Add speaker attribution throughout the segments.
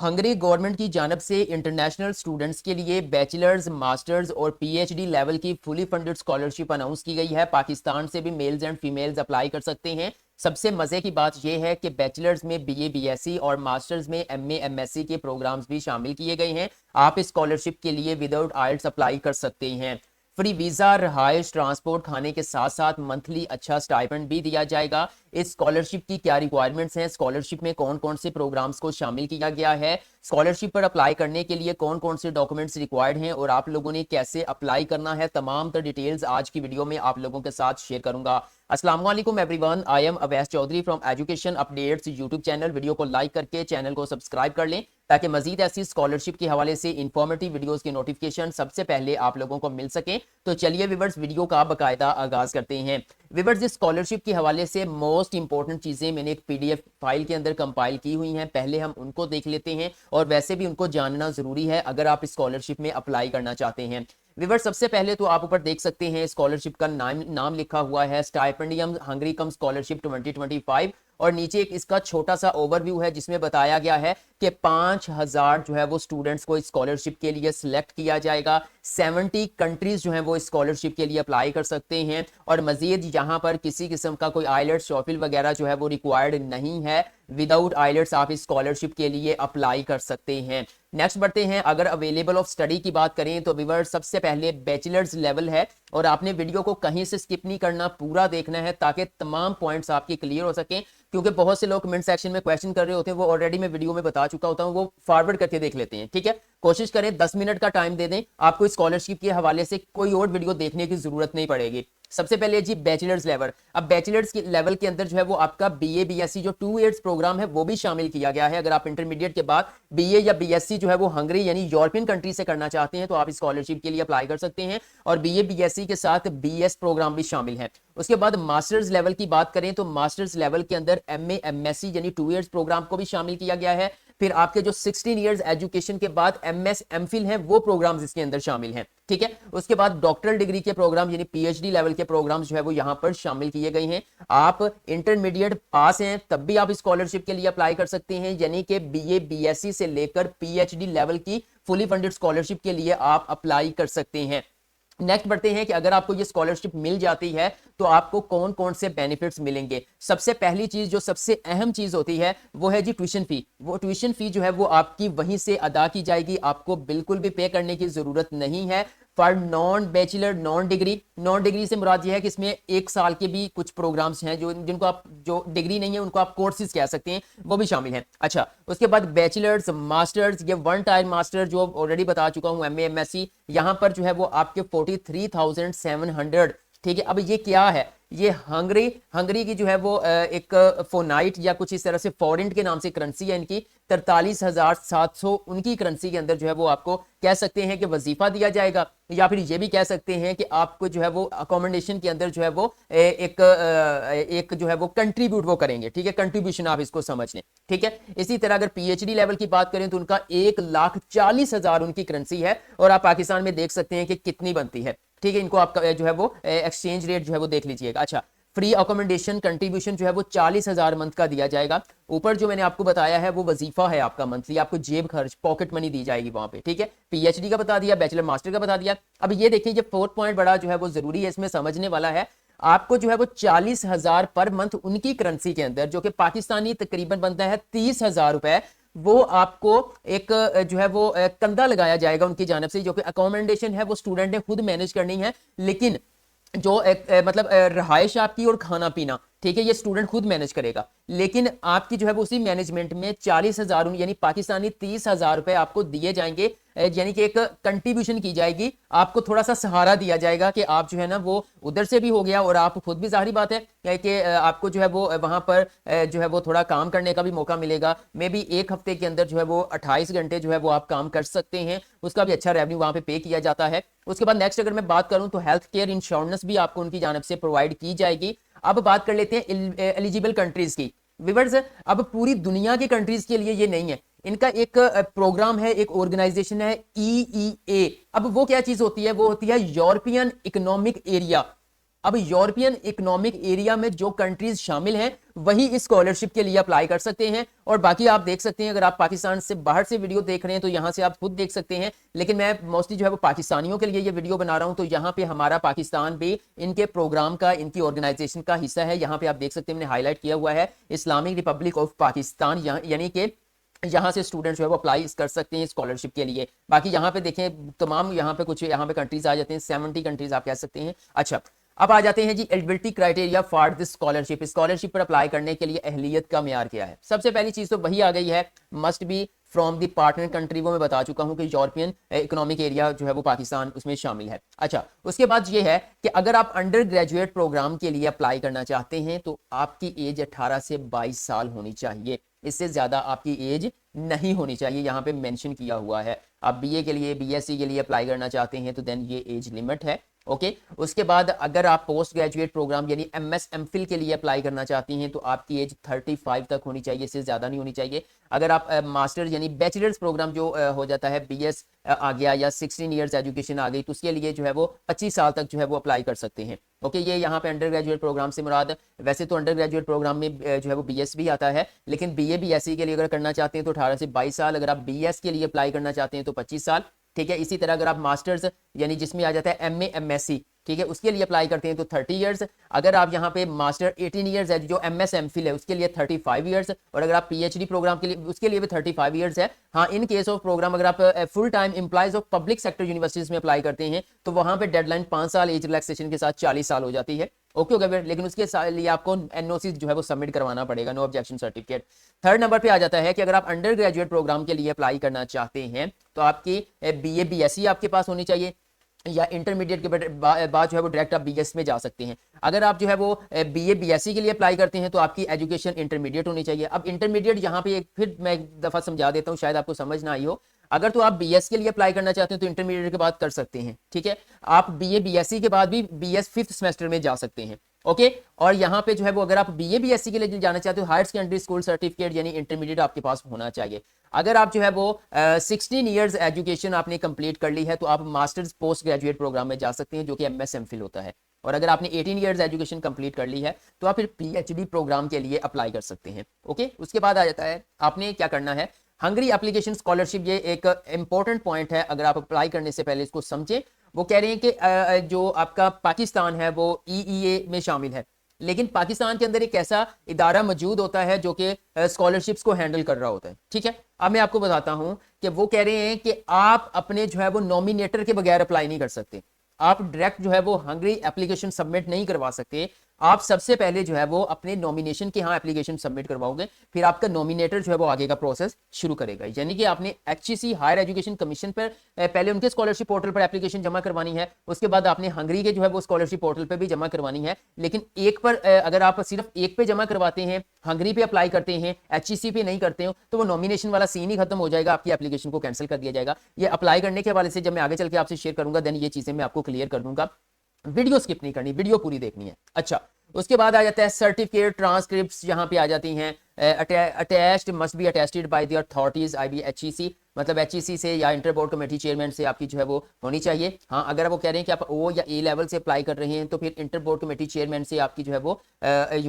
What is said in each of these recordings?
Speaker 1: Hungary government की जानब से इंटरनेशनल स्टूडेंट्स के लिए बैचलर्स, मास्टर्स और पीएचडी लेवल की फुली फंडेड स्कॉलरशिप अनाउंस की गई है। पाकिस्तान से भी मेल्स एंड फीमेल्स अप्लाई कर सकते हैं। सबसे मजे की बात यह है कि बैचलर्स में बीए, बीएससी और मास्टर्स में एमए, एमएससी के प्रोग्राम्स भी शामिल किए गए हैं। आप इस स्कॉलरशिप के लिए विदाउट आइल्स अप्लाई कर सकते हैं। फ्री वीजा, रहाइश, ट्रांसपोर्ट, खाने के साथ साथ मंथली अच्छा स्टाइपेंड भी दिया जाएगा। इस स्कॉलरशिप की क्या रिक्वायरमेंट्स हैं, स्कॉलरशिप में कौन कौन से प्रोग्राम्स को शामिल किया गया है, स्कॉलरशिप पर अप्लाई करने के लिए कौन कौन से डॉक्यूमेंट्स रिक्वायर्ड हैं और आप लोगों ने कैसे अप्लाई करना है, तमाम तर डिटेल्स आज की वीडियो में आप लोगों के साथ शेयर करूंगा। अस्सलाम वालेकुम everyone, I am Awais Chaudhry from education updates YouTube channel. Video को लाइक करके चैनल को सब्सक्राइब कर लें ताकि मजीद ऐसी स्कॉलरशिप के हवाले से इंफॉर्मेटिव वीडियोस की नोटिफिकेशन सबसे पहले आप लोगों को मिल सके। तो चलिए व्यूअर्स, वीडियो का बाकायदा आगाज करते हैं। व्यूअर्स, इस स्कॉलरशिप के हवाले से मोस्ट इंपॉर्टेंट चीजें मैंने एक पीडीएफ फाइल के अंदर कंपाइल की हुई हैं, पहले हम उनको देख लेते हैं और वैसे भी उनको जानना जरूरी है अगर आप इस स्कॉलरशिप में अप्लाई करना चाहते हैं। व्यूअर्स, सबसे पहले तो आप ऊपर देख सकते हैं स्कॉलरशिप का नाम लिखा हुआ है स्टाइपेंडियम हंगरी कम स्कॉलरशिप 2025 और नीचे एक इसका छोटा सा ओवरव्यू है जिसमें बताया गया है कि 5000 जो है वो स्टूडेंट्स को इस स्कॉलरशिप के लिए सिलेक्ट किया जाएगा। 70 कंट्रीज जो है वो इस स्कॉलरशिप के लिए अप्लाई कर सकते हैं और मजीद यहाँ पर किसी किस्म का कोई आइलेट्स, शॉफिल वगैरह जो है वो रिक्वायर्ड नहीं है। विदाउट आइलेट्स आप इस स्कॉलरशिप के लिए अप्लाई कर सकते हैं। नेक्स्ट बढ़ते हैं, अगर अवेलेबल ऑफ स्टडी की बात करें तो व्यूअर्स सबसे पहले बैचलर्स लेवल है और आपने वीडियो को कहीं से स्किप नहीं करना, पूरा देखना है ताकि तमाम पॉइंट्स आपके क्लियर हो सकें। क्योंकि बहुत से लोग कमेंट सेक्शन में क्वेश्चन कर रहे होते हैं, वो ऑलरेडी मैं वीडियो में बता चुका होता हूं, वो फॉरवर्ड करके देख लेते हैं। ठीक है, कोशिश करें 10 मिनट का टाइम दे दें, आपको स्कॉलरशिप के हवाले से कोई और वीडियो देखने की जरूरत नहीं पड़ेगी। सबसे पहले जी बैचलर्स लेवल। अब बैचलर्स के लेवल के अंदर जो है वो आपका बीए, बीएससी जो 2 इयर्स प्रोग्राम है वो भी शामिल किया गया है। अगर आप इंटरमीडिएट के बाद बीए या बीएससी जो है वो हंगरी यानी यूरोपियन कंट्री से करना चाहते हैं तो आप स्कॉलरशिप के लिए अप्लाई कर सकते हैं और बीए, बीएससी के साथ बीएस प्रोग्राम भी शामिल है। उसके बाद मास्टर्स लेवल की बात करें तो मास्टर्स लेवल के अंदर एमए, एमएससी यानी 2 इयर्स प्रोग्राम को भी शामिल किया गया है। फिर आपके जो 16 इयर्स एजुकेशन के बाद एमएस, एमफिल हैं वो प्रोग्राम्स इसके अंदर शामिल हैं। ठीक है, उसके बाद डॉक्टरल डिग्री के प्रोग्राम यानी पीएचडी लेवल के प्रोग्राम्स जो है वो यहां पर शामिल किए गए हैं। आप इंटरमीडिएट पास हैं तब भी आप स्कॉलरशिप के लिए अप्लाई कर सकते हैं, यानी कि बीए, बीएससी से लेकर पीएचडी लेवल की फुली फंडेड स्कॉलरशिप के लिए आप अप्लाई कर सकते हैं। नेक्स्ट बढ़ते हैं कि अगर आपको ये स्कॉलरशिप मिल जाती है तो आपको कौन कौन से बेनिफिट्स मिलेंगे। सबसे पहली चीज जो सबसे अहम चीज होती है वो है जी ट्यूशन फी। वो ट्यूशन फी जो है वो आपकी वहीं से अदा की जाएगी, आपको बिल्कुल भी पे करने की जरूरत नहीं है। For non bachelor, non degree से मुराद ये है कि इसमें 1 साल के भी कुछ प्रोग्राम्स हैं जो जिनको आप जो डिग्री नहीं है उनको आप कोर्सेज कह सकते हैं, वो भी शामिल हैं। अच्छा, उसके बाद बैचलर्स, मास्टर्स, ये 1 टाइम मास्टर जो ऑलरेडी बता चुका हूं, एमए, एमएससी, यहां पर जो है वो आपके 43,700। ठीक है, अब ये क्या है, ये हंगरी की जो है वो एक फोनाइट या कुछ इस तरह से फॉरेंट के नाम से करेंसी है इनकी। 43,700 उनकी करेंसी के अंदर जो है वो आपको कह सकते हैं कि वजीफा दिया जाएगा, या फिर ये भी कह सकते हैं कि आपको जो है वो अकोमोडेशन के अंदर जो है वो एक जो है वो कंट्रीब्यूट वो करेंगे। ठीक है, कंट्रीब्यूशन आप इसको समझ लें। ठीक है, इसी तरह अगर पीएचडी लेवल की बात करें तो उनका 1,40,000 उनकी करेंसी है और आप पाकिस्तान में देख सकते हैं कि कितनी बनती है। ठीक है, इनको आपका जो है वो एक्सचेंज रेट जो है वो देख लीजिएगा। अच्छा, फ्री अकोमोडेशन कंट्रीब्यूशन जो है वो 40,000 मंथ का दिया जाएगा। ऊपर जो मैंने आपको बताया है वो वजीफा है आपका मंथली, आपको जेब खर्च, पॉकेट मनी दी जाएगी वहां पे। ठीक है, पीएचडी का बता दिया, बैचलर मास्टर का बता दिया। अब ये देखिए, ये 4th पॉइंट बड़ा जो है वो जरूरी है इसमें समझने वाला है। आपको जो है वो 40,000 पर मंथ उनकी करेंसी के अंदर, जो कि पाकिस्तानी तकरीबन बनता है 30,000 रुपए, वो आपको एक जो है वो कंधा लगाया जाएगा उनकी जानब से, जो कि अकोमोडेशन है वो स्टूडेंट ने खुद मैनेज करनी है। लेकिन जो मतलब रहाइश आपकी और खाना पीना, ठीक है, ये स्टूडेंट खुद मैनेज करेगा। लेकिन आपकी जो है वो उसी मैनेजमेंट में 40,000 यानी पाकिस्तानी 30,000 रुपए आपको दिए जाएंगे, यानी कि एक कंट्रीब्यूशन की जाएगी, आपको थोड़ा सा सहारा दिया जाएगा कि आप जो है ना वो उधर से भी हो गया और आप खुद भी, जाहिर बात है कि आपको जो है वो वहां पर जो है वो थोड़ा काम करने का भी मौका मिलेगा। मे बी 1 हफ्ते के अंदर जो है वो 28 घंटे जो है वो आप काम कर सकते हैं, उसका भी अच्छा रेवेन्यू वहां पे किया जाता है। उसके बाद नेक्स्ट अगर मैं बात करूं तो हेल्थ केयर इंश्योरेंस भी आपको उनकी जानब से प्रोवाइड की जाएगी। अब बात कर लेते हैं एलिजिबल कंट्रीज की। व्यूअर्स, अब पूरी दुनिया की कंट्रीज के लिए ये नहीं है, इनका एक प्रोग्राम है, एक ऑर्गेनाइजेशन है EEA। अब वो क्या चीज होती है, वो होती है यूरोपियन इकोनॉमिक एरिया। अब यूरोपियन इकोनॉमिक एरिया में जो कंट्रीज शामिल हैं वही इस स्कॉलरशिप के लिए अप्लाई कर सकते हैं। और बाकी आप देख सकते हैं, अगर आप पाकिस्तान से बाहर से वीडियो देख रहे हैं तो यहां से आप खुद देख सकते हैं, लेकिन मैं मोस्टली जो है वो पाकिस्तानियों के लिए ये वीडियो बना रहा हूं। तो यहाँ पे हमारा पाकिस्तान भी इनके प्रोग्राम का, इनकी ऑर्गेनाइजेशन का हिस्सा है। यहाँ पे आप देख सकते हैं, मैंने हाईलाइट किया हुआ है इस्लामिक रिपब्लिक ऑफ पाकिस्तान, यानी कि यहाँ से स्टूडेंट जो है वो अप्लाई कर सकते हैं स्कॉलरशिप के लिए। बाकी यहाँ पे देखें तमाम यहाँ पे कुछ यहाँ पे कंट्रीज आ जाते हैं, 70 कंट्रीज आप कह सकते हैं। अच्छा, अब आ जाते हैं जी eligibility criteria for this scholarship. Scholarship पर अप्लाई करने के लिए अहलियत का मेयार क्या है? सबसे पहली चीज तो वही आ गई है, must be from the partner country. वो मैं बता चुका हूं कि यूरोपियन इकोनॉमिक एरिया जो है वो पाकिस्तान उसमें शामिल है। अच्छा, उसके बाद ये है कि अगर आप अंडर ग्रेजुएट प्रोग्राम के लिए अप्लाई करना चाहते हैं तो आपकी एज 18 से 22 साल होनी चाहिए, इससे ज्यादा आपकी एज नहीं होनी चाहिए, यहाँ पे मेंशन किया हुआ है। आप बीए के लिए, बीएससी के लिए अप्लाई करना चाहते हैं तो देन ये एज लिमिट है। ओके, उसके बाद अगर आप पोस्ट ग्रेजुएट प्रोग्राम यानी एमएस एमफिल के लिए अप्लाई करना चाहती हैं तो आपकी एज 35 तक होनी चाहिए, इससे ज्यादा नहीं होनी चाहिए। अगर आप मास्टर यानी बैचलर्स प्रोग्राम जो हो जाता है, बीएस आ गया या 16 इयर्स एजुकेशन आ गई, तो उसके लिए जो है वो 25 साल तक जो है वो अप्लाई कर सकते हैं। ओके, ये यहाँ पे अंडर ग्रेजुएट प्रोग्राम से मुराद, वैसे तो अंडर ग्रेजुएट प्रोग्राम में जो है वो बीएस भी आता है, लेकिन बीए बीएससी के लिए अगर करना चाहते हैं तो 18 से 22 साल, अगर आप बीएस के लिए अप्लाई करना चाहते हैं तो 25 साल। ठीक है, इसी तरह अगर आप मास्टर्स यानी जिसमें आ जाता है एमए एमएससी, ठीक है, उसके लिए अप्लाई करते हैं तो 30 इयर्स। अगर आप यहाँ पे मास्टर 18 इयर्स है, जो एमएस एमफिल है उसके लिए 35 इयर्स, और अगर आप पीएचडी प्रोग्राम के लिए उसके लिए भी 35 इयर्स है। हाँ, इन केस ऑफ प्रोग्राम अगर आप full time employees of public sector universities में अप्लाई करते हैं तो वहां पे डेडलाइन 5 साल, एज रिलैक्सेशन के साथ 40 साल हो जाती है। ओके हो गया, लेकिन उसके लिए आपको एनओसी जो है वो सबमिट करवाना पड़ेगा, no objection certificate. Third number पे आ जाता है कि अगर आप अंडर ग्रेजुएट प्रोग्राम के लिए अप्लाई करना चाहते हैं तो आपकी बीए बीएससी आपके पास होनी चाहिए, या इंटरमीडिएट के बाद जो है वो डायरेक्ट आप बीएस में जा सकते हैं। अगर आप जो है वो बीए बीएससी के लिए अप्लाई करते हैं तो आपकी एजुकेशन इंटरमीडिएट होनी चाहिए। अब इंटरमीडिएट यहाँ पे एक फिर मैं एक दफा समझा देता हूँ, शायद आपको समझ ना आई हो। अगर तो आप बीएस के लिए अप्लाई करना चाहते हैं तो इंटरमीडिएट के बाद कर सकते हैं, ठीक है। आप बीए बीएससी के बाद भी बीएस 5th सेमेस्टर में जा सकते हैं। ओके, और यहाँ पे जो है वो अगर आप बीए बीएससी के लिए जाना चाहते हो, हायर सेकेंडरी स्कूल सर्टिफिकेट यानी इंटरमीडिएट आपके पास होना चाहिए। अगर आप जो है वो 16 इयर्स एजुकेशन आपने कंप्लीट कर ली है तो आप मास्टर्स पोस्ट ग्रेजुएट प्रोग्राम में जा सकते हैं, जो कि एमएस एमफिल होता है। और अगर आपने 18 इयर्स एजुकेशन कंप्लीट कर ली है तो आप फिर पीएचडी प्रोग्राम के लिए अप्लाई कर सकते हैं। ओके, उसके बाद आ जाता है आपने क्या करना है, हंगरी एप्लीकेशन स्कॉलरशिप। ये एक इंपॉर्टेंट पॉइंट है, अगर आप अप्लाई करने से पहले इसको समझें। वो कह रहे हैं कि जो आपका पाकिस्तान है वो ईईए में शामिल है, लेकिन पाकिस्तान के अंदर एक ऐसा इदारा मौजूद होता है जो कि स्कॉलरशिप्स को हैंडल कर रहा होता है। ठीक है, अब मैं आपको बताता हूं कि वो कह रहे हैं कि आप अपने जो है वो नॉमिनेटर के बगैर अप्लाई नहीं कर सकते। आप डायरेक्ट जो है वो हंगरी एप्लीकेशन सबमिट नहीं करवा सकते। आप सबसे पहले जो है वो अपने नॉमिनेशन के यहाँ एप्लीकेशन सबमिट करवाओगे, फिर आपका नॉमिनेटर जो है वो आगे का प्रोसेस शुरू करेगा। यानी कि आपने एचईसी हायर एजुकेशन कमीशन पर पहले उनके स्कॉलरशिप पोर्टल पर एप्लीकेशन जमा करवानी है, उसके बाद आपने हंगरी के जो है वो स्कॉलरशिप पोर्टल पर भी जमा करवानी है। लेकिन एक पर अगर आप सिर्फ एक पे जमा करवाते हैं, हंगरी पे अप्लाई करते हैं, एचईसी पे नहीं करते हो, तो वो नॉमिनेशन वाला सीन ही खत्म हो जाएगा, आपकी एप्लीकेशन को कैंसिल कर दिया जाएगा। ये अप्लाई करने के हवाले से जब मैं आगे चल के आपसे शेयर करूंगा देन ये चीजें मैं आपको क्लियर कर दूंगा। वीडियो स्किप नहीं करनी, वीडियो पूरी देखनी है। अच्छा, उसके बाद आ जाता है सर्टिफिकेट ट्रांसक्रिप्ट्स, यहाँ पे आ जाती हैं attached must be attested by the authorities IBHEC, मतलब एचईसी से या इंटर बोर्ड कमेटी चेयरमैन से आपकी जो है वो होनी चाहिए। हाँ, अगर वो कह रहे हैं कि आप ओ या ए लेवल से अप्लाई कर रहे हैं तो फिर इंटर बोर्ड कमेटी चेयरमैन से आपकी जो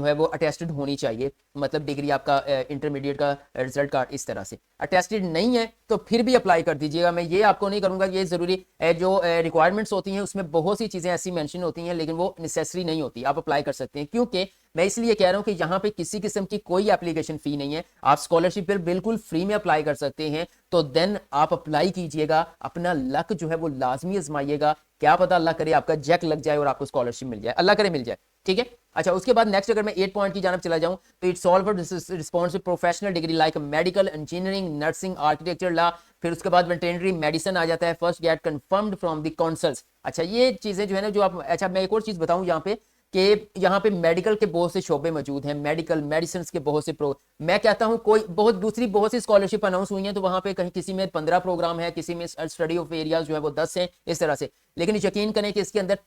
Speaker 1: है वो अटेस्टेड होनी चाहिए, मतलब डिग्री आपका इंटरमीडिएट का रिजल्ट कार्ड इस तरह से। अटेस्टेड नहीं है तो फिर भी अप्लाई कर दीजिएगा, मैं ये आपको नहीं करूंगा, ये जरूरी जो रिक्वायरमेंट्स होती हैं उसमें बहुत सी चीजें ऐसी मेंशन होती हैं लेकिन वो नेसेसरी नहीं होती, आप अप्लाई कर सकते हैं। क्योंकि मैं इसलिए कह रहा हूं कि यहाँ पे किसी किस्म की कोई एप्लीकेशन फी नहीं है, आप स्कॉलरशिप पर बिल्कुल फ्री में अप्लाई कर सकते हैं। तो देन आप अप्लाई कीजिएगा, अपना लक जो है वो लाजमी आजमाइएगा, क्या पता अल्लाह करे आपका जैक लग जाए और आपको स्कॉलरशिप मिल जाए, अल्लाह करे मिल जाए। ठीक है, अच्छा, उसके बाद नेक्स्ट अगर मैं 8 पॉइंट की जानब चला जाऊं तो it's all for responsive professional degree like medical, engineering, nursing, architecture, law. फिर उसके बाद वेटरनरी मेडिसिन आ जाता है, first get confirmed from the councils. अच्छा, ये चीजें जो है ना जो आप, अच्छा मैं एक और चीज बताऊं यहाँ पे कि यहाँ पे मेडिकल के बहुत से शोबे मौजूद हैं, मेडिकल मेडिसिन के बहुत से मैं कहता हूँ कोई बहुत सी स्कॉलरशिप अनाउंस हुई हैं तो वहां पे कहीं किसी में 15 प्रोग्राम है, किसी में स्टडी ऑफ एरियाज जो है वो 10 हैं, इस तरह से। लेकिन यकीन करें कि इसके अंदर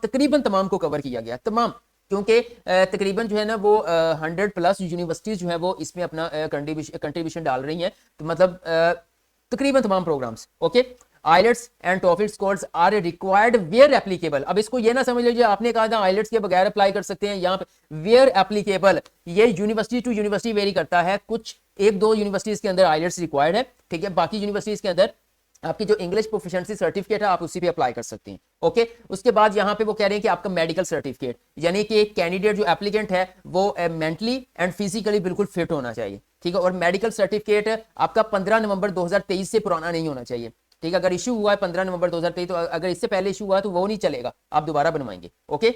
Speaker 1: तकरीबन तमाम को कवर किया गया, तमाम, क्योंकि तकरीबन जो है ना वो 100+ यूनिवर्सिटीज जो है वो इसमें अपना कंट्रीब्यूशन डाल रही हैं, तो मतलब तकरीबन तमाम programs. Okay, IELTS and TOEFL scores are required where applicable. अब इसको ये ना समझ लीजिए आपने कहा था आइलेट्स के बगैर अप्लाई कर सकते हैं, यहाँ पे वेयर एप्लीकेबल ये यूनिवर्सिटी टू यूनिवर्सिटी वेरी करता है। कुछ एक दो यूनिवर्सिटीज के अंदर आइलेट्स रिक्वायर्ड है, ठीक है, बाकी यूनिवर्सिटीज के अंदर आपकी जो इंग्लिश प्रोफिशिएंसी सर्टिफिकेट है आप उसी पे अप्लाई कर सकते हैं। ओके, उसके बाद यहाँ पे वो कह रहे हैं कि आपका मेडिकल सर्टिफिकेट, यानी कि कैंडिडेट जो एप्लीकेंट है वो मेंटली एंड फिजिकली बिल्कुल फिट होना चाहिए, ठीक है, और मेडिकल सर्टिफिकेट आपका 15 नवंबर 2023 से पुराना नहीं होना चाहिए, ठीक है। अगर इशू हुआ है 15 नवंबर 2023 तो अगर इससे पहले इशू हुआ तो वो नहीं चलेगा, आप दोबारा बनवाएंगे। ओके,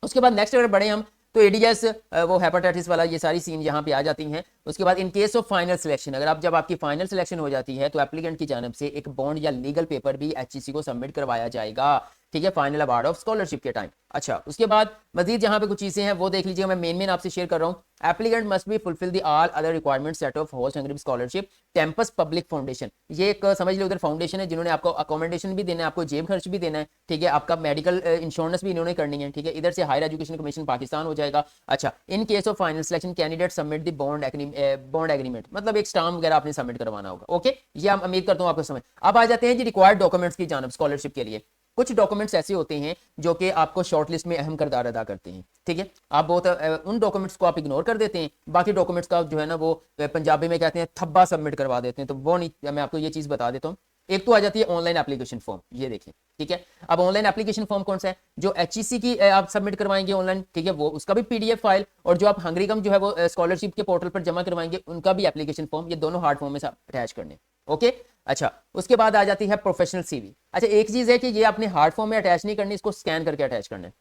Speaker 1: उसके बाद नेक्स्ट अगर बढ़े हम तो एडीएस वो हेपेटाइटिस वाला ये सारी सीन यहाँ पे आ जाती हैं। उसके बाद in case of final selection, अगर आप जब आपकी फाइनल सिलेक्शन हो जाती है तो एप्लीकेंट की जानब से एक बॉन्ड या लीगल पेपर भी एचईसी को सबमिट करवाया जाएगा, ठीक है, फाइनल अवार्ड ऑफ स्कॉलरशिप के टाइम। अच्छा, उसके बाद मजीद यहाँ पे कुछ चीजें हैं वो देख लीजिए, मैं मेन आपसे शेयर कर रहा हूँ। Applicant must be fulfil the all other requirement set of host Hungary scholarship campus public foundation. ये एक समझ लो उधर फाउंडेशन है जिन्होंने आपको अकोमोडेशन भी देना है, आपको जेब खर्च भी देना है, ठीक है, आपका मेडिकल इंश्योरेंस भी इन्होंने करनी है, ठीक है। इधर से हायर एजुकेशन कमीशन पाकिस्तान हो जाएगा। अच्छा, in case of final selection candidate submit the bond agreement, मतलब एक स्टाम्प वगैरह आपने सबमिट करवाना होगा। ओके, ये हम उम्मीद करता हूँ आपको समझ। अब आ जाते हैं जी रिक्वायर्ड डॉक्यूमेंट्स की जानब स्कॉलरशिप के लिए। कुछ डॉक्यूमेंट्स ऐसे होते हैं जो कि आपको शॉर्टलिस्ट में अहम किरदार अदा करते हैं, ठीक है। आप बहुत उन डॉक्यूमेंट्स को आप इग्नोर कर देते हैं, बाकी डॉक्यूमेंट्स का जो है ना वो पंजाबी में कहते हैं थब्बा सबमिट करवा देते हैं, तो वो नहीं। मैं आपको ये चीज बता देता हूँ। एक तो आ जाती है ऑनलाइन एप्लीकेशन फॉर्म, ये देखें, ठीक है। अब ऑनलाइन एप्लीकेशन फॉर्म कौन सा है? जो एचईसी की आप सबमिट करवाएंगे ऑनलाइन, ठीक है, वो उसका भी पीडीएफ फाइल, और जो आप हंगरीकम जो है वो स्कॉलरशिप के पोर्टल पर जमा करवाएंगे उनका भी एप्लीकेशन फॉर्म, ये दोनों हार्ड फॉर्म में अटैच करने। ओके, अच्छा, उसके बाद आ जाती है प्रोफेशनल सीवी। अच्छा, एक चीज है कि ये आपने हार्ड फॉर्म में अटैच नहीं करनी, इसको स्कैन करके अटैच करना है।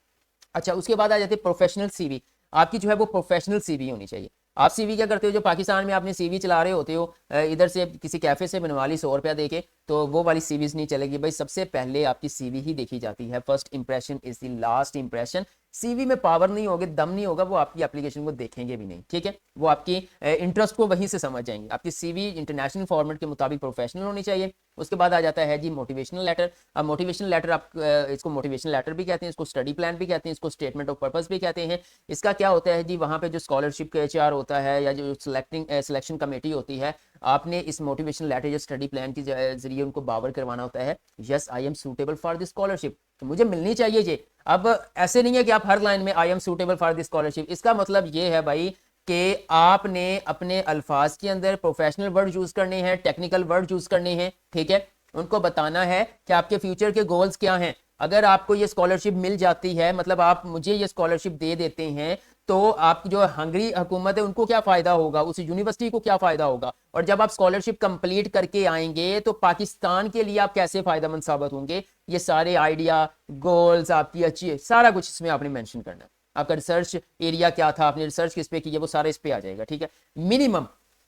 Speaker 1: अच्छा, उसके बाद आ जाती है प्रोफेशनल सीवी। आपकी जो है वो प्रोफेशनल सीवी होनी चाहिए। आप सीवी क्या करते हो, जो पाकिस्तान में आपने सीवी चला रहे होते हो, इधर से किसी कैफे से बनवा ली 100 रुपया देके, तो वो वाली सीवीज नहीं चलेगी भाई। सबसे पहले आपकी सीवी ही देखी जाती है। First impression is the last impression. CV में पावर नहीं होगी, दम नहीं होगा, वो आपकी एप्लीकेशन को देखेंगे भी नहीं, ठीक है। वो आपकी इंटरेस्ट को वहीं से समझ जाएंगे। आपकी सीवी इंटरनेशनल फॉर्मेट के मुताबिक प्रोफेशनल होनी चाहिए। उसके बाद आ जाता है जी मोटिवेशनल लेटर। अब मोटिवेशनल लेटर आप इसको मोटिवेशनल लेटर भी कहते हैं, इसको स्टडी प्लान भी कहते हैं, इसको स्टेटमेंट ऑफ पर्पस भी कहते हैं। इसका क्या होता है जी, वहाँ पे जो स्कॉलरशिप का एचआर होता है या जो सिलेक्शन कमेटी होती है, आपने इस मोटिवेशनल लेटर या स्टडी प्लान के जरिए उनको बावर करवाना होता है, yes I am suitable for this scholarship, तो मुझे मिलनी चाहिए ये। अब ऐसे नहीं है कि आप हर लाइन में I am suitable for this scholarship. इसका मतलब ये है भाई कि आपने अपने अल्फाज के अंदर प्रोफेशनल वर्ड यूज करने हैं, टेक्निकल वर्ड यूज करने हैं, ठीक है। उनको बताना है कि आपके फ्यूचर के गोल्स क्या हैं। अगर आपको ये स्कॉलरशिप मिल जाती है, मतलब आप मुझे ये स्कॉलरशिप दे देते हैं, तो आपकी जो हंगरी हुकूमत है उनको क्या फायदा होगा, उस यूनिवर्सिटी को क्या फायदा होगा, और जब आप स्कॉलरशिप कंप्लीट करके आएंगे तो पाकिस्तान के लिए आप कैसे फायदेमंद साबित होंगे। ये सारे आइडिया, गोल्स आपकी अच्छी, सारा कुछ इसमें आपने मेंशन करना है। आपका रिसर्च एरिया क्या था, आपने रिसर्च किस पे की है, वो सारा इस पे आ जाएगा, ठीक है।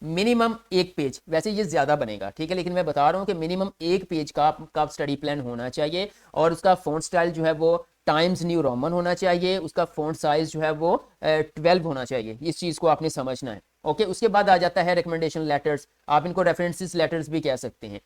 Speaker 1: मिनिमम एक पेज, वैसे ये ज्यादा बनेगा, ठीक है, लेकिन मैं बता रहा हूं कि मिनिमम एक पेज का आपका स्टडी प्लान होना चाहिए, और उसका फॉन्ट स्टाइल जो है वो टाइम्स न्यू रोमन होना चाहिए, उसका फॉन्ट साइज जो है वो 12 होना चाहिए। इस चीज को आपने समझना है। ओके, उसके बाद आ जाता है रिकमेंडेशन लेटर्स, आप इनको रेफरेंसेस लेटर्स भी कह सकते हैं।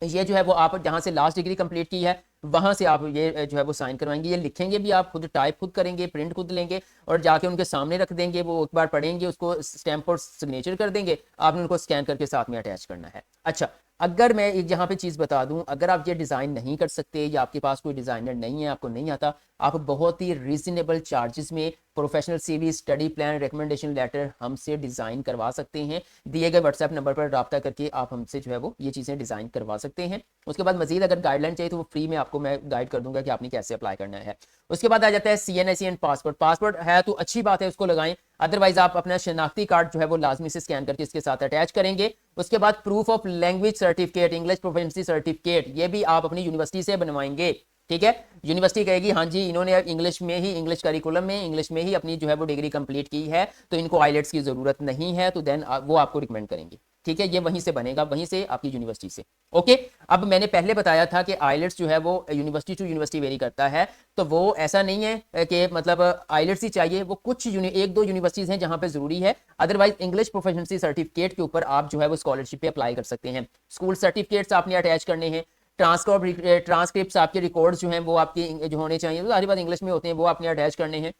Speaker 1: ये जो है वो आप जहां से लास्ट डिग्री कंप्लीट की है वहां से आप ये जो है वो साइन करवाएंगे, ये लिखेंगे भी आप खुद, टाइप खुद करेंगे, प्रिंट खुद लेंगे और जाके उनके सामने रख देंगे। वो एक बार पढ़ेंगे, उसको स्टैम्प और सिग्नेचर कर देंगे, आपने उनको स्कैन करके साथ में अटैच करना है। अच्छा, अगर मैं एक यहाँ पे चीज बता दूं, अगर आप ये डिजाइन नहीं कर सकते या आपके पास कोई डिजाइनर नहीं है, आपको नहीं आता, आप बहुत ही रीजनेबल चार्जेस में professional CV, study plan, recommendation letter हमसे डिजाइन करवा सकते हैं। दिए गए व्हाट्सएप नंबर पर रब्ता करके आप हमसे जो है वो ये चीजें डिजाइन करवा सकते हैं। उसके बाद मजीद अगर गाइडलाइन चाहिए तो वो फ्री में आपको मैं गाइड कर दूंगा कि आपने कैसे अप्लाई करना है। उसके बाद आ जाता है CNSE एंड पासपोर्ट। पासपोर्ट है तो अच्छी बात है, उसको लगाएं, अदरवाइज आप अपना शनाख्ती कार्ड जो है वो लाजमी से स्कैन करके इसके साथ अटैच करेंगे। उसके बाद proof of language certificate, English proficiency certificate, ये भी आप अपनी यूनिवर्सिटी से बनवाएंगे, ठीक है। यूनिवर्सिटी कहेगी हाँ जी इन्होंने इंग्लिश में ही, इंग्लिश करिकुलम में इंग्लिश में ही अपनी जो है वो डिग्री कंप्लीट की है, तो इनको आइलेट्स की जरूरत नहीं है, तो देन वो आपको रिकमेंड करेंगे, ठीक है। ये वहीं से बनेगा, वहीं से आपकी यूनिवर्सिटी से। ओके, अब मैंने पहले बताया था कि आइलेट्स जो है वो यूनिवर्सिटी टू यूनिवर्सिटी वेरी करता है, तो वो ऐसा नहीं है कि मतलब आइलेट्स ही चाहिए, वो कुछ एक दो यूनिवर्सिटीज हैं जहां पे जरूरी है, अदरवाइज इंग्लिश प्रोफिशिएंसी सर्टिफिकेट के ऊपर आप जो है वो स्कॉलरशिप पे अप्लाई कर सकते हैं। स्कूल सर्टिफिकेट्स आपने अटैच करने हैं, ट्रांसक्रिप्ट आपके रिकॉर्ड्स जो हैं वो आपके जो होने चाहिए, तो सारी बात इंग्लिश में होते हैं, वो आपने अटैच करने हैं।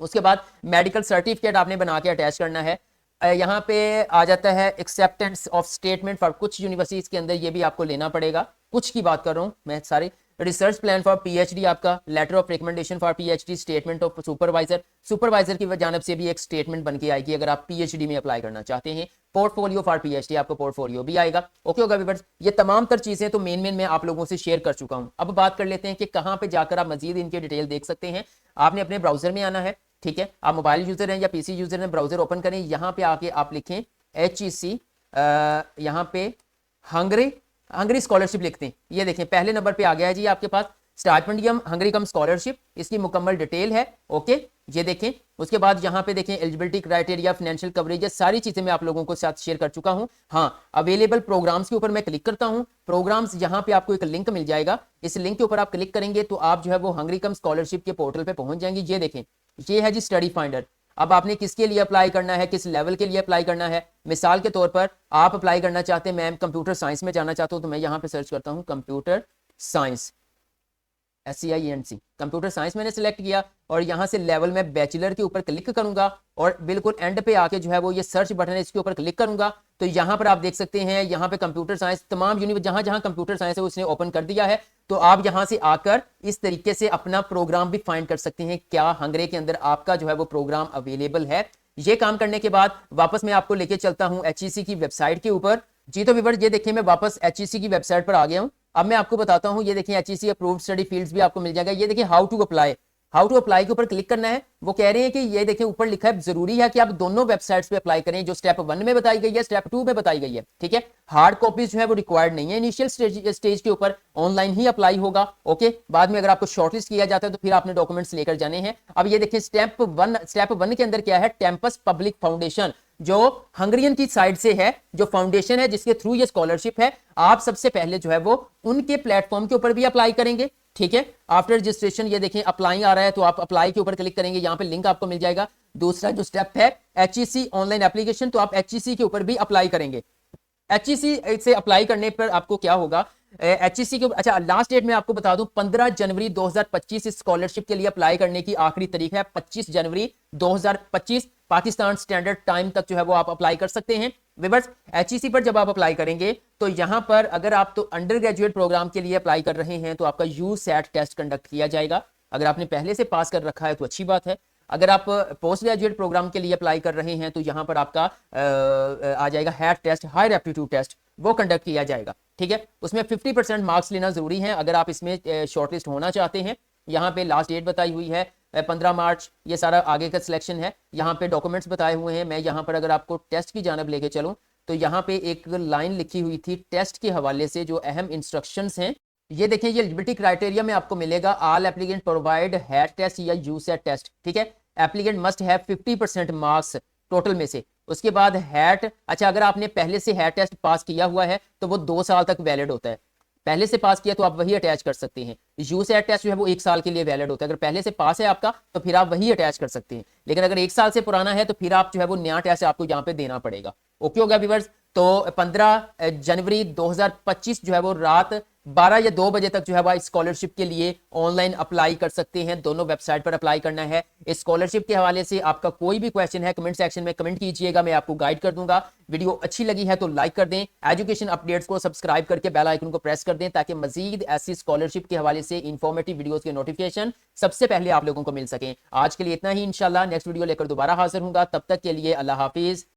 Speaker 1: उसके बाद मेडिकल सर्टिफिकेट आपने बना के अटैच करना है। यहाँ पे आ जाता है एक्सेप्टेंस ऑफ स्टेटमेंट फॉर कुछ यूनिवर्सिटीज के अंदर, ये भी आपको लेना पड़ेगा, कुछ की बात कर रहा हूँ मैं सारी। रिसर्च प्लान फॉर पीएचडी, आपका letter of recommendation for PhD, statement of supervisor, supervisor की जानब से भी एक स्टेटमेंट बन के आएगी अगर आप पीएचडी में अप्लाई करना चाहते हैं। पोर्टफोलियो फॉर पीएचडी, आपको पोर्टफोलियो भी आएगा। ओके होगा व्यूअर्स, ये तमाम तर चीजें तो मेन मैं आप लोगों से शेयर कर चुका हूं। अब बात कर लेते हैं कि कहां पे जाकर आप मजीद इनके डिटेल देख सकते हैं। आपने अपने ब्राउजर में आना है, ठीक है, आप मोबाइल यूजर हैं या पीसी यूजर हैं, ब्राउजर ओपन करें, यहाँ पे आके आप लिखें HEC, यहाँ पे हंगरी स्कॉलरशिप लिखते हैं। ये देखें पहले नंबर पे आ गया है जी आपके पास स्टाइपेंडियम हंगरी कम स्कॉलरशिप, इसकी मुकम्मल डिटेल है। ओके, ये देखें। उसके बाद यहाँ पे देखें एलिजिबिलिटी क्राइटेरिया, फाइनेंशियल कवरेज, ये सारी चीजें मैं आप लोगों को साथ शेयर कर चुका हूं। हाँ, अवेलेबल प्रोग्राम्स के ऊपर मैं क्लिक करता हूं, प्रोग्राम्स यहाँ पे आपको एक लिंक मिल जाएगा, इस लिंक के ऊपर आप क्लिक करेंगे तो आप जो है वो हंगरी कम स्कॉलरशिप के पोर्टल पे पहुंच जाएंगे। ये देखें, ये है जी स्टडी फाइंडर। अब आपने किसके लिए अप्लाई करना है, किस लेवल के लिए अप्लाई करना है। मिसाल के तौर पर आप अप्लाई करना चाहते हैं, मैं कंप्यूटर साइंस में जाना चाहता हूं, तो मैं यहाँ पे सर्च करता हूँ computer science, SCIENC, computer science मैंने सिलेक्ट किया और यहाँ से लेवल में बैचलर के ऊपर क्लिक करूंगा और बिल्कुल एंड पे आके जो है वो ये सर्च बटन है, इसके ऊपर क्लिक करूंगा तो यहाँ पर आप देख सकते हैं, यहाँ पे कंप्यूटर साइंस तमाम यूनिवर्सिटी जहां जहां कंप्यूटर साइंस है उसने ओपन कर दिया है। तो आप यहाँ से आकर इस तरीके से अपना प्रोग्राम भी फाइंड कर सकते हैं, क्या हंगरे के अंदर आपका जो है वो प्रोग्राम अवेलेबल है। ये काम करने के बाद वापस मैं आपको लेके चलता हूँ HEC की वेबसाइट के ऊपर। जी तो व्यूअर्स, ये देखिए मैं वापस HEC की वेबसाइट पर आ गया हूँ। अब मैं आपको बताता हूँ, ये देखिए HEC अप्रूव्ड स्टडी फील्ड्स भी आपको मिल जाएगा। ये देखिए हाउ टू अप्लाई के ऊपर क्लिक करना है। वो कह रहे हैं कि ये देखिए ऊपर लिखा है जरूरी है कि आप दोनों वेबसाइट्स पे अप्लाई करें, जो स्टेप 1 में बताई गई है, स्टेप 2 में बताई गई है, ठीक है। हार्ड कॉपीज जो है वो रिक्वायर्ड नहीं है, इनिशियल स्टेज के ऊपर ऑनलाइन ही अप्लाई होगा। ओके, बाद में अगर आपको शॉर्टलिस्ट किया जाता है तो फिर आपने डॉक्यूमेंट्स लेकर जाने हैं। अब ये देखिए स्टेप 1 के अंदर क्या है, कैंपस पब्लिक फाउंडेशन, जो हंगरियन की साइड से है, जो फाउंडेशन है जिसके थ्रू ये स्कॉलरशिप है। आप सबसे पहले जो है वो उनके प्लेटफॉर्म के ऊपर भी अप्लाई करेंगे, ठीक है। आफ्टर रजिस्ट्रेशन ये देखें अप्लाई आ रहा है तो आप अप्लाई के ऊपर क्लिक करेंगे, यहाँ पे लिंक आपको मिल जाएगा। दूसरा जो स्टेप है HEC ऑनलाइन एप्लीकेशन, तो आप HEC के ऊपर भी अप्लाई करेंगे। HEC से अप्लाई करने पर आपको क्या होगा, HEC के, अच्छा लास्ट डेट में आपको बता दूं 15 जनवरी 2025 इस स्कॉलरशिप के लिए अप्लाई करने की आखिरी तारीख है। 25 जनवरी 2025 पाकिस्तान स्टैंडर्ड टाइम तक जो है वो आप अप्लाई कर सकते हैं। व्यूअर्स, HEC पर जब आप अप्लाई करेंगे तो यहां पर अगर आप तो अंडर ग्रेजुएट प्रोग्राम के लिए अप्लाई कर रहे हैं तो आपका USAT टेस्ट कंडक्ट किया जाएगा। अगर आपने पहले से पास कर रखा है तो अच्छी बात है। अगर आप पोस्ट ग्रेजुएट प्रोग्राम के लिए अप्लाई कर रहे हैं तो यहाँ पर आपका आ जाएगा HAT test, higher aptitude test, वो कंडक्ट किया जाएगा, ठीक है। उसमें 50% मार्क्स लेना जरूरी है अगर आप इसमें शॉर्टलिस्ट होना चाहते हैं। यहाँ पे लास्ट डेट बताई हुई है 15 मार्च, ये सारा आगे का सिलेक्शन है। यहाँ पे डॉक्यूमेंट्स बताए हुए हैं। मैं यहाँ पर अगर आपको टेस्ट की जानब लेके चलूँ तो यहाँ पे एक लाइन लिखी हुई थी टेस्ट के हवाले से, जो अहम इंस्ट्रक्शंस हैं ये देखें। ये एलिजिबिलिटी क्राइटेरिया में आपको मिलेगा, all applicant provide HAT test या USAT टेस्ट, ठीक है। Applicant must have 50% marks total में से। उसके बाद हैट, अच्छा अगर आपने पहले से हैट टेस्ट पास किया हुआ है तो वो 2 साल तक वैलिड होता है। पहले से पास किया तो आप वही अटैच कर सकते हैं। USAT टेस्ट जो है वो 1 साल के लिए वैलिड होता है। अगर पहले से पास है आपका तो फिर आप वही अटैच कर सकते हैं, लेकिन अगर 1 साल से पुराना है तो फिर आप जो है वो नया टेस्ट आपको यहाँ पे देना पड़ेगा। ओके हो गया व्यूअर्स। तो 15 जनवरी 2025 जो है वो रात 12 या 2 बजे तक जो है वह स्कॉलरशिप के लिए ऑनलाइन अप्लाई कर सकते हैं। दोनों वेबसाइट पर अप्लाई करना है। इस स्कॉलरशिप के हवाले से आपका कोई भी क्वेश्चन है कमेंट सेक्शन में कमेंट कीजिएगा, मैं आपको गाइड कर दूंगा। वीडियो अच्छी लगी है तो लाइक कर दें, एजुकेशन अपडेट्स को सब्सक्राइब करके बेल आइकन को प्रेस कर दें ताकि मजीद ऐसी स्कॉलरशिप के हवाले से इंफॉर्मेटिव वीडियोस के नोटिफिकेशन सबसे पहले आप लोगों को मिल सकें। आज के लिए इतना ही, इंशाल्लाह नेक्स्ट वीडियो लेकर दोबारा हाजिर हूंगा। तब तक के लिए अल्लाह हाफिज।